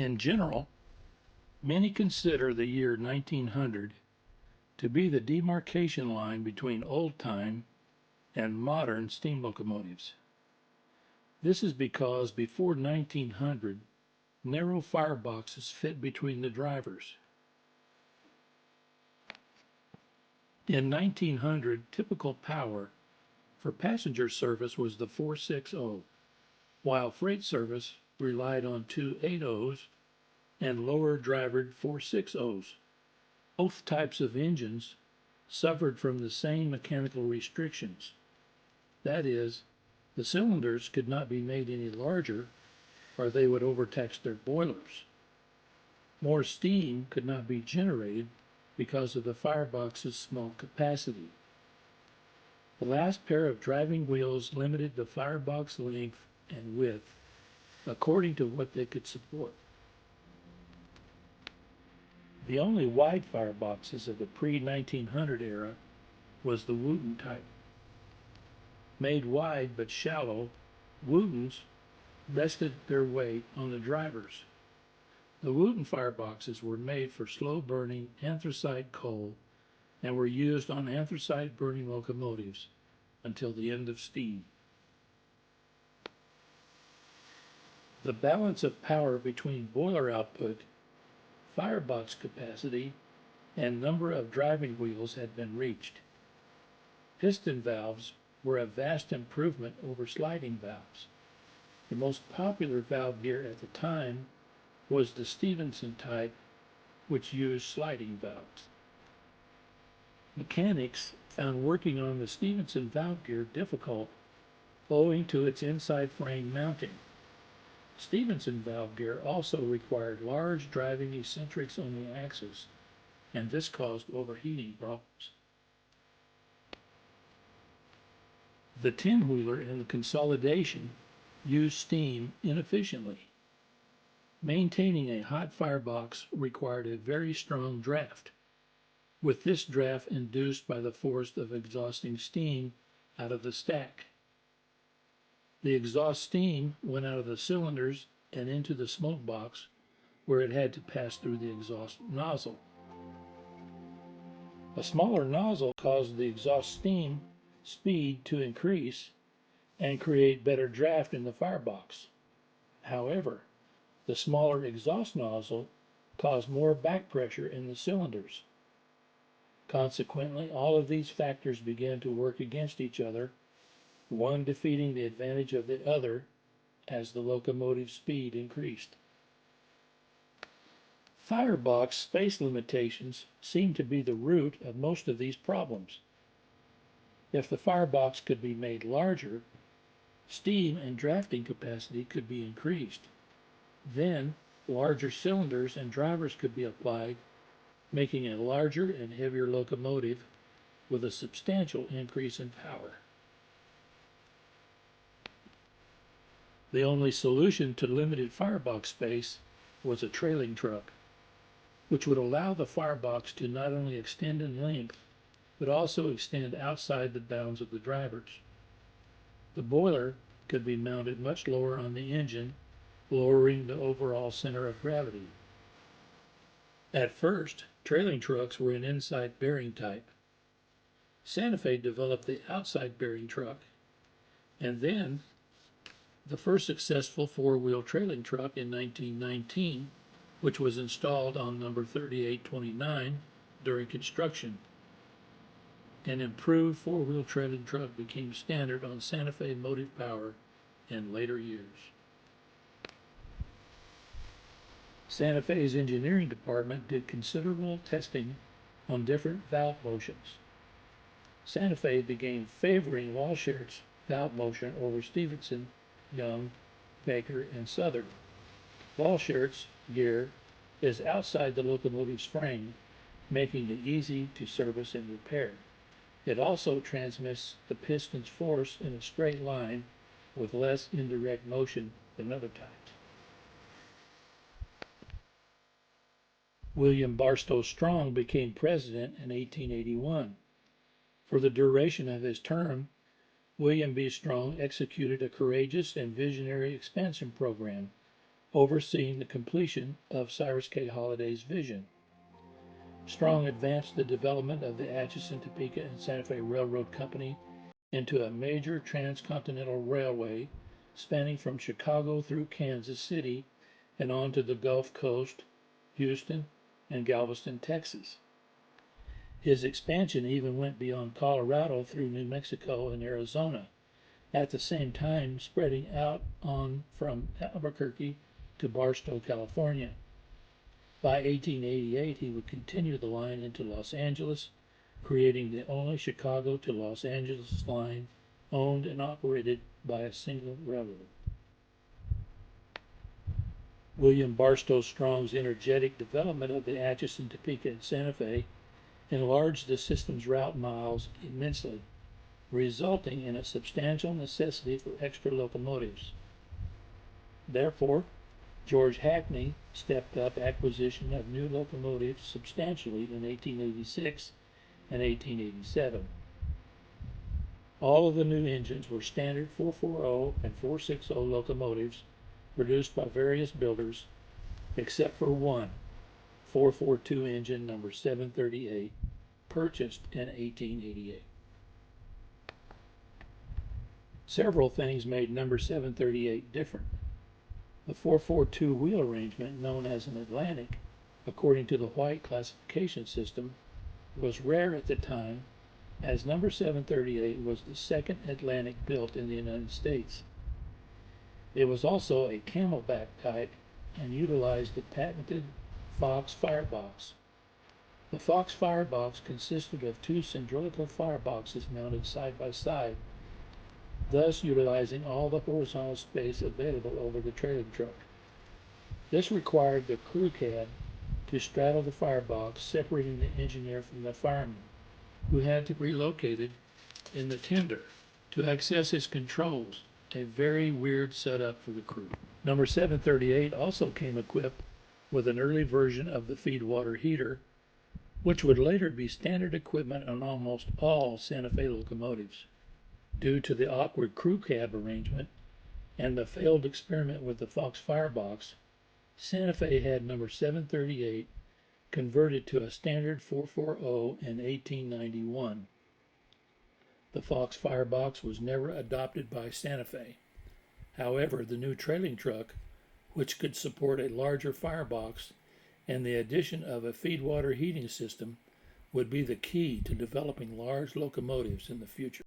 In general, many consider the year 1900 to be the demarcation line between old-time and modern steam locomotives. This is because before 1900, narrow fireboxes fit between the drivers. In 1900, typical power for passenger service was the 460, while freight service relied on two 80s and lower drivered 460s. Both types of engines suffered from the same mechanical restrictions. That is, the cylinders could not be made any larger or they would overtax their boilers. More steam could not be generated because of the firebox's small capacity. The last pair of driving wheels limited the firebox length and width according to what they could support. The only wide fireboxes of the pre-1900 era was the Wooten type. Made wide but shallow, Wootens rested their weight on the drivers. The Wooten fireboxes were made for slow-burning anthracite coal and were used on anthracite-burning locomotives until the end of steam. The balance of power between boiler output, firebox capacity, and number of driving wheels had been reached. Piston valves were a vast improvement over sliding valves. The most popular valve gear at the time was the Stephenson type, which used sliding valves. Mechanics found working on the Stephenson valve gear difficult owing to its inside frame mounting. Stephenson valve gear also required large driving eccentrics on the axis, and this caused overheating problems. The 10-wheeler in the consolidation used steam inefficiently. Maintaining a hot firebox required a very strong draft, with this draft induced by the force of exhausting steam out of the stack. The exhaust steam went out of the cylinders and into the smoke box, where it had to pass through the exhaust nozzle. A smaller nozzle caused the exhaust steam speed to increase and create better draft in the firebox. However, the smaller exhaust nozzle caused more back pressure in the cylinders. Consequently, all of these factors began to work against each other, one defeating the advantage of the other as the locomotive's speed increased. Firebox space limitations seem to be the root of most of these problems. If the firebox could be made larger, steam and drafting capacity could be increased. Then, larger cylinders and drivers could be applied, making a larger and heavier locomotive with a substantial increase in power. The only solution to limited firebox space was a trailing truck, which would allow the firebox to not only extend in length, but also extend outside the bounds of the drivers. The boiler could be mounted much lower on the engine, lowering the overall center of gravity. At first, trailing trucks were an inside bearing type. Santa Fe developed the outside bearing truck, and then the first successful four-wheel trailing truck in 1919, which was installed on number 3829 during construction. An improved four-wheel trailing truck became standard on Santa Fe motive power in later years. Santa Fe's engineering department did considerable testing on different valve motions. Santa Fe began favoring Walschaerts valve motion over Stephenson, Young, Baker, and Southern. Walschaerts gear is outside the locomotive's frame, making it easy to service and repair. It also transmits the piston's force in a straight line with less indirect motion than other types. William Barstow Strong became president in 1881. For the duration of his term, William B. Strong executed a courageous and visionary expansion program, overseeing the completion of Cyrus K. Holliday's vision. Strong advanced the development of the Atchison, Topeka, and Santa Fe Railroad Company into a major transcontinental railway spanning from Chicago through Kansas City and on to the Gulf Coast, Houston, and Galveston, Texas. His expansion even went beyond Colorado through New Mexico and Arizona, at the same time spreading out on from Albuquerque to Barstow, California. By 1888, he would continue the line into Los Angeles, creating the only Chicago to Los Angeles line owned and operated by a single railroad. William Barstow Strong's energetic development of the Atchison, Topeka, and Santa Fe enlarged the system's route miles immensely, resulting in a substantial necessity for extra locomotives. Therefore, George Hackney stepped up acquisition of new locomotives substantially in 1886 and 1887. All of the new engines were standard 440 and 460 locomotives produced by various builders, except for one 442 engine number 738, purchased in 1888. Several things made number 738 different. The 442 wheel arrangement, known as an Atlantic, according to the White classification system, was rare at the time, as number 738 was the second Atlantic built in the United States. It was also a camelback type and utilized the patented Fox firebox. The Fox firebox consisted of two cylindrical fireboxes mounted side by side, thus utilizing all the horizontal space available over the trailing truck. This required the crew cab to straddle the firebox, separating the engineer from the fireman, who had to be located in the tender to access his controls, a very weird setup for the crew. Number 738 also came equipped with an early version of the feed water heater, which would later be standard equipment on almost all Santa Fe locomotives. Due to the awkward crew cab arrangement and the failed experiment with the Fox firebox, Santa Fe had number 738 converted to a standard 440 in 1891. The Fox firebox was never adopted by Santa Fe. However, the new trailing truck, which could support a larger firebox and the addition of a feed water heating system, would be the key to developing large locomotives in the future.